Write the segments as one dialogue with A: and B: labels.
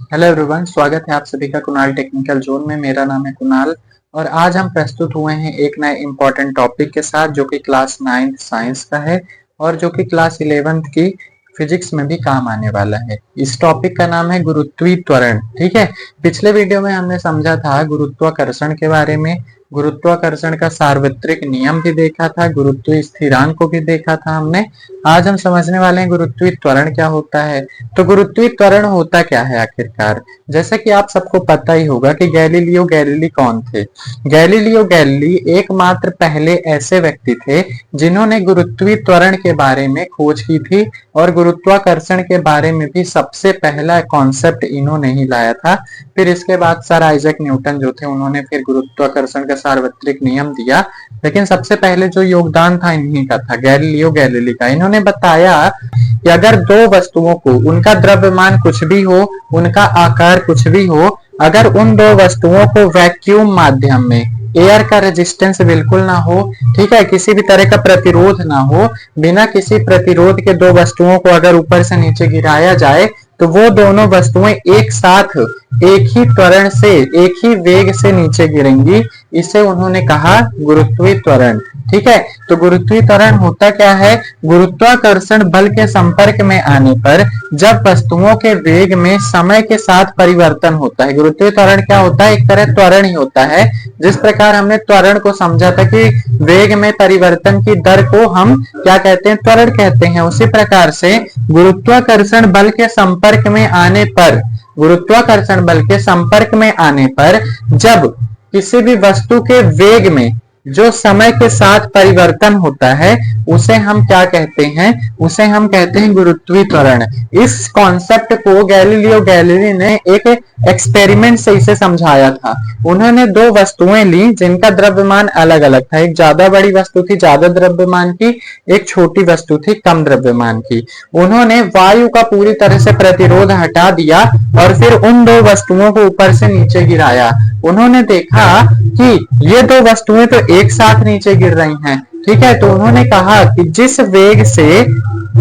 A: Hello everyone, स्वागत है आप सभी का कुणाल टेक्निकल जोन में। मेरा नाम है कुणाल और आज हम प्रस्तुत हुए हैं एक नए इम्पोर्टेंट टॉपिक के साथ जो कि क्लास 9th साइंस का है और जो कि क्लास 11th की फिजिक्स में भी काम आने वाला है। इस टॉपिक का नाम है गुरुत्वीय त्वरण। ठीक है, पिछले वीडियो में हमने समझा था गुरुत्वाकर्षण के बारे में, गुरुत्वाकर्षण का सार्वत्रिक नियम भी देखा था, गुरुत्वीय स्थिरांक को भी देखा था हमने। आज हम समझने वाले हैं गुरुत्वीय त्वरण क्या होता है। तो गुरुत्वीय त्वरण होता क्या है आखिरकार। जैसा कि आप सबको पता ही होगा कि गैलीलियो गैलीली कौन थे। गैलीलियो गैलीली एकमात्र पहले ऐसे व्यक्ति थे जिन्होंने गुरुत्वीय त्वरण के बारे में खोज की थी और गुरुत्वाकर्षण के बारे में भी सबसे पहला कॉन्सेप्ट इन्होंने ही लाया था। फिर इसके बाद सर आइजैक न्यूटन जो थे उन्होंने फिर गुरुत्वाकर्षण का सार्वत्रिक नियम दिया, लेकिन सबसे पहले जो योगदान था इन्हीं का था, गैलीलियो गैलीली का। इन्होंने बताया कि अगर दो वस्तुओं को उनका द्रव्यमान कुछ भी हो, उनका आकार कुछ भी हो, अगर उन दो वस्तुओं को वैक्यूम माध्यम में, एयर का रेजिस्टेंस बिल्कुल ना हो, ठीक है, किसी भी तरह का प्रतिरोध ना हो, बिना किसी प्रतिरोध के दो वस्तुओं को अगर ऊपर से नीचे गिराया जाए तो वो दोनों वस्तुएं एक साथ एक ही त्वरण से, एक ही वेग से नीचे गिरेंगी। इसे उन्होंने कहा गुरुत्वीय त्वरण। ठीक है, तो गुरुत्वीय त्वरण होता क्या है। गुरुत्वाकर्षण बल के संपर्क में आने पर जब वस्तुओं के वेग में समय के साथ परिवर्तन होता है, गुरुत्वीय त्वरण क्या होता है, एक तरह त्वरण ही होता है। जिस प्रकार हमने त्वरण को समझा था कि वेग में परिवर्तन की दर को हम क्या कहते हैं, त्वरण कहते हैं, उसी प्रकार से गुरुत्वाकर्षण बल के संपर्क में आने पर, गुरुत्वाकर्षण बल के संपर्क में आने पर जब किसी भी वस्तु के वेग में जो समय के साथ परिवर्तन होता है उसे हम क्या कहते हैं, उसे हम कहते हैं गुरुत्वीय त्वरण। इस कॉन्सेप्ट को गैलीलियो गैलीली ने एक एक्सपेरिमेंट से इसे समझाया था। उन्होंने दो वस्तुएं ली जिनका द्रव्यमान अलग अलग था। एक ज्यादा बड़ी वस्तु थी ज्यादा द्रव्यमान की, एक छोटी वस्तु थी कम द्रव्यमान की। उन्होंने वायु का पूरी तरह से प्रतिरोध हटा दिया और फिर उन दो वस्तुओं को ऊपर से नीचे गिराया। उन्होंने देखा कि ये दो वस्तुएं तो एक साथ नीचे गिर रही हैं। ठीक है, तो उन्होंने कहा कि जिस वेग से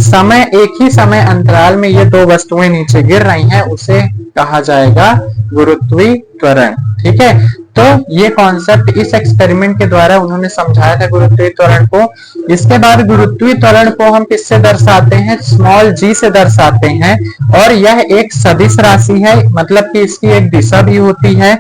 A: समय, एक ही समय अंतराल में ये दो वस्तुएं नीचे गिर रही हैं उसे कहा जाएगा गुरुत्वीय त्वरण। ठीक है, तो ये कॉन्सेप्ट इस एक्सपेरिमेंट के द्वारा उन्होंने समझाया था गुरुत्वीय त्वरण को। इसके बाद गुरुत्वीय त्वरण को हम किससे दर्शाते हैं, स्मॉल जी से दर्शाते हैं और यह एक सदिश राशि है, मतलब कि इसकी एक दिशा भी होती है।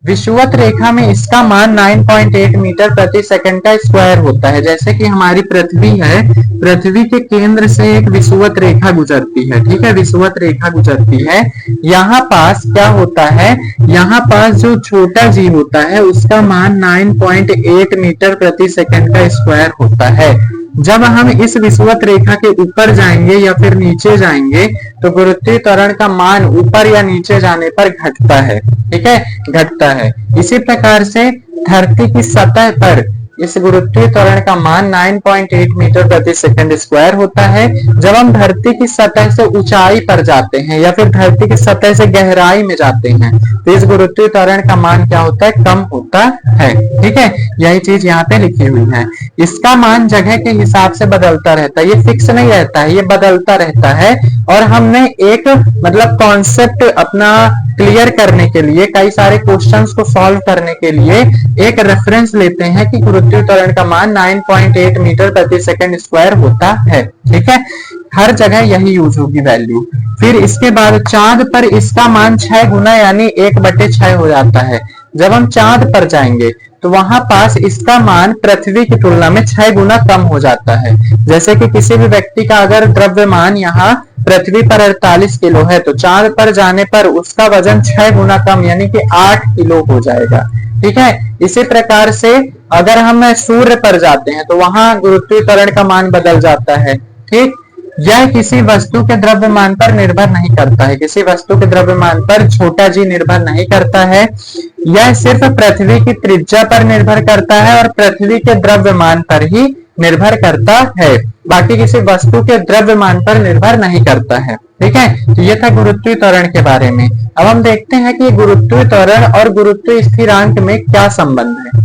A: विषुवत रेखा में इसका मान 9.8 मीटर प्रति सेकंड का स्क्वायर होता है। जैसे कि हमारी पृथ्वी है, पृथ्वी के केंद्र से एक विषुवत रेखा गुजरती है। ठीक है, विषुवत रेखा गुजरती है। यहाँ पास क्या होता है, यहाँ पास जो छोटा जी होता है उसका मान 9.8 मीटर प्रति सेकंड का स्क्वायर होता है। जब हम इस विषुवत रेखा के ऊपर जाएंगे या फिर नीचे जाएंगे तो गुरुत्वीय त्वरण का मान ऊपर या नीचे जाने पर घटता है। ठीक है, घटता है। इसी प्रकार से धरती की सतह पर इस गुरुत्वीय त्वरण का मान 9.8 मीटर प्रति सेकंड स्क्वायर होता है। जब हम धरती की सतह से ऊंचाई पर जाते हैं या फिर धरती की सतह से गहराई में जाते हैं तो इस गुरुत्वीय त्वरण का मान क्या होता है, कम होता है। ठीक है, यही चीज यहाँ पे लिखी हुई है। इसका मान जगह के हिसाब से बदलता रहता है, ये फिक्स नहीं रहता है, ये बदलता रहता है। और हमने एक मतलब कॉन्सेप्ट अपना क्लियर करने के लिए, कई सारे क्वेश्चंस को सॉल्व करने के लिए एक रेफरेंस लेते हैं कि गुरुत्वीय त्वरण का मान 9.8 मीटर प्रति सेकंड स्क्वायर होता है। ठीक है, हर जगह यही यूज होगी वैल्यू। फिर इसके बाद चांद पर इसका मान 6 गुना यानी 1/6 हो जाता है। जब हम चांद पर जाएंगे तो वहां पास इसका मान पृथ्वी की तुलना में 6 गुना कम हो जाता है। जैसे कि किसी भी व्यक्ति का अगर द्रव्यमान यहाँ पृथ्वी पर 48 किलो है तो चांद पर जाने पर उसका वजन 6 गुना कम यानी कि 8 किलो हो जाएगा। ठीक है, इसी प्रकार से अगर हम सूर्य पर जाते हैं तो वहां गुरुत्वीय त्वरण का मान बदल जाता है। ठीक, यह किसी वस्तु के द्रव्यमान पर निर्भर नहीं करता है, किसी वस्तु के द्रव्यमान पर छोटा जी निर्भर नहीं करता है। यह सिर्फ पृथ्वी की त्रिज्या पर निर्भर करता है और पृथ्वी के द्रव्यमान पर ही निर्भर करता है, बाकी किसी वस्तु के द्रव्यमान पर निर्भर नहीं करता है। ठीक है, तो ये था गुरुत्वीय त्वरण के बारे में। अब हम देखते हैं कि गुरुत्वीय त्वरण और गुरुत्वीय स्थिरांक में क्या संबंध है।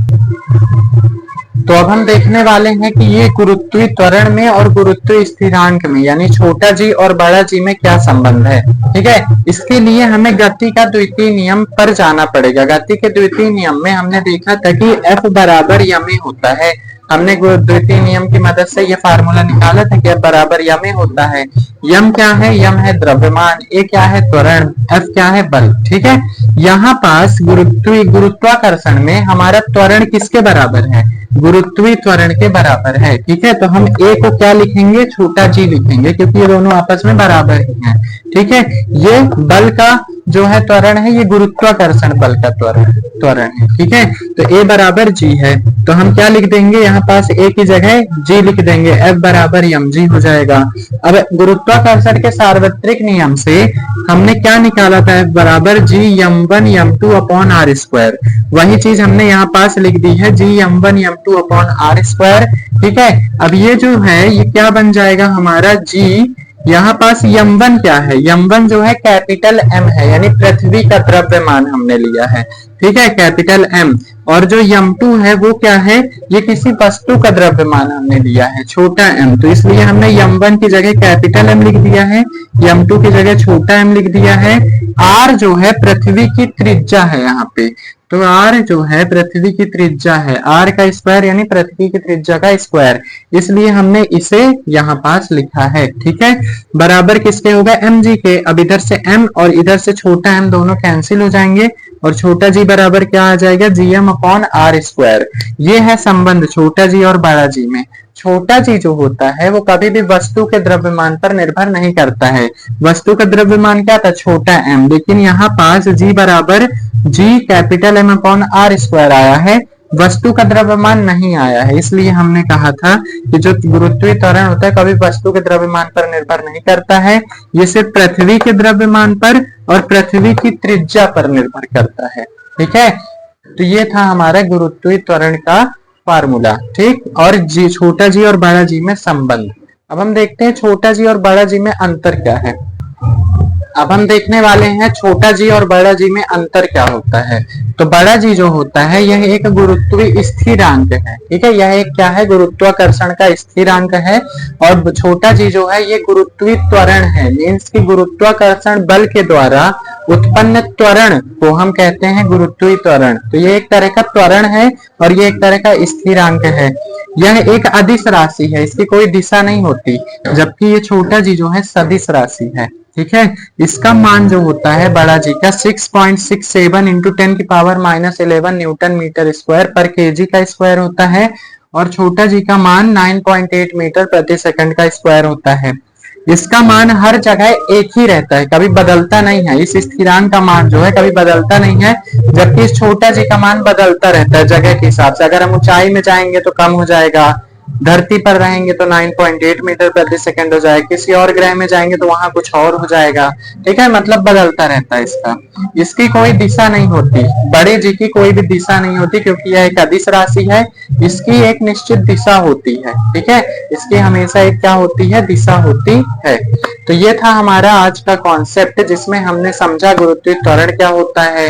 A: तो अब हम देखने वाले हैं कि ये गुरुत्वीय त्वरण में और गुरुत्वीय स्थिरांक में यानी छोटा जी और बड़ा जी में क्या संबंध है। ठीक है, इसके लिए हमें गति का द्वितीय नियम पर जाना पड़ेगा। गति के द्वितीय नियम में हमने देखा था कि F बराबर यमे होता है। हमने द्वितीय नियम की मदद से ये फार्मूला निकाला था कि F बराबर यमे होता है। यम क्या है? यम है द्रव्यमान, ए क्या है? त्वरण, F क्या है? बल। ठीक है, यहाँ पास गुरुत्वाकर्षण में हमारा त्वरण किसके बराबर है? गुरुत्वीय त्वरण के बराबर है। ठीक है, तो हम ए को क्या लिखेंगे? छोटा जी लिखेंगे, क्योंकि ये दोनों आपस में बराबर ही हैं। ठीक है, ये बल का जो है त्वरण है, ये गुरुत्वाकर्षण बल का त्वरण है। ठीक है, तो ए बराबर जी है, तो हम क्या लिख देंगे? यहाँ पास ए की जगह जी लिख देंगे, F बराबर यम जी हो जाएगा। अब गुरुत्वाकर्षण के सार्वत्रिक नियम से हमने क्या निकाला था? F बराबर जी यम1 यम2 अपॉन आर स्क्वायर। वही चीज हमने यहाँ पास लिख दी है, जी यम1 यम2 अपॉन आर स्क्वायर। ठीक है, अब ये जो है ये क्या बन जाएगा हमारा? जी यहाँ पास यम1 क्या है? यम1 जो है कैपिटल एम है, यानी पृथ्वी का द्रव्यमान हमने लिया है। ठीक है, कैपिटल एम। और जो यम2 है वो क्या है? ये किसी वस्तु का द्रव्यमान हमने लिया है, छोटा एम। तो इसलिए हमने यम1 की जगह कैपिटल एम लिख दिया है, यम2 की जगह छोटा एम लिख दिया है। आर जो है पृथ्वी की त्रिज्या है यहाँ पे, तो आर जो है पृथ्वी की त्रिज्या है, आर का स्क्वायर यानी पृथ्वी की त्रिज्या का स्क्वायर, इसलिए हमने इसे यहाँ पास लिखा है। ठीक है, बराबर किसके होगा? एम जी के। अब इधर से एम और इधर से छोटा एम दोनों कैंसिल हो जाएंगे और छोटा जी बराबर क्या आ जाएगा? G M upon are square. ये है संबंध छोटा जी और बड़ा जी में। छोटा जी जो होता है वो कभी भी वस्तु के द्रव्यमान पर निर्भर नहीं करता है। वस्तु का द्रव्यमान क्या था? छोटा एम, लेकिन यहाँ पास जी बराबर G capital M upon are square आया है, वस्तु का द्रव्यमान नहीं आया है। इसलिए हमने कहा था कि जो गुरुत्वीय त्वरण होता है कभी वस्तु के द्रव्यमान पर निर्भर नहीं करता है, ये सिर्फ पृथ्वी के द्रव्यमान पर और पृथ्वी की त्रिज्या पर निर्भर करता है। ठीक है, तो ये था हमारा गुरुत्वीय त्वरण का फार्मूला। ठीक, और जी छोटा जी और बड़ा जी में संबंध। अब हम देखते हैं छोटा जी और बड़ा जी में अंतर क्या है। अब हम देखने वाले हैं छोटा जी और बड़ा जी में अंतर क्या होता है। तो बड़ा जी जो होता है यह एक गुरुत्वीय स्थिरांक है। ठीक है, यह एक क्या है? गुरुत्वाकर्षण का स्थिरांक है। और छोटा जी जो है ये गुरुत्वीय त्वरण है, मीन्स की गुरुत्वाकर्षण बल के द्वारा उत्पन्न त्वरण को हम कहते हैं गुरुत्वीय त्वरण। तो ये एक तरह का त्वरण है और ये एक तरह का स्थिरांक है। यह एक अदिश राशि है, इसकी कोई दिशा नहीं होती, जबकि ये छोटा जी जो है सदिश राशि है। ठीक है, इसका मान जो होता है बड़ा जी का 6.67 इंटू 10 की पावर -11 न्यूटन मीटर स्क्वायर पर केजी का स्क्वायर होता है, और छोटा जी का मान 9.8 मीटर प्रति सेकंड का स्क्वायर होता है। इसका मान हर जगह एक ही रहता है, कभी बदलता नहीं है। इस स्थिरांक का मान जो है कभी बदलता नहीं है, जबकि इस छोटा जी का मान बदलता रहता है जगह के हिसाब से। अगर हम ऊंचाई में जाएंगे तो कम हो जाएगा, धरती पर रहेंगे तो 9.8 मीटर प्रति सेकंड हो जाएगा, किसी और ग्रह में जाएंगे तो वहां कुछ और हो जाएगा। ठीक है, मतलब बदलता रहता है इसका। इसकी कोई दिशा नहीं होती, बड़े जी की कोई भी दिशा नहीं होती, क्योंकि यह एक अदिश राशि है, इसकी एक निश्चित दिशा होती है। ठीक है, इसकी हमेशा एक क्या होती है? दिशा होती है। तो ये था हमारा आज का कॉन्सेप्ट, जिसमें हमने समझा गुरुत्वीय त्वरण क्या होता है,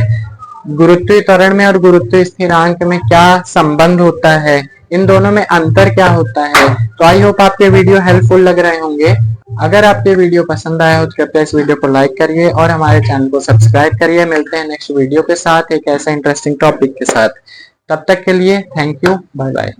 A: गुरुत्वीय त्वरण में और गुरुत्वीय स्थिरांक में क्या संबंध होता है, इन दोनों में अंतर क्या होता है। तो आई होप आपके वीडियो हेल्पफुल लग रहे होंगे। अगर आपके वीडियो पसंद आया हो तो कृपया इस वीडियो को लाइक करिए और हमारे चैनल को सब्सक्राइब करिए। मिलते हैं नेक्स्ट वीडियो के साथ एक ऐसा इंटरेस्टिंग टॉपिक के साथ। तब तक के लिए थैंक यू, बाय बाय।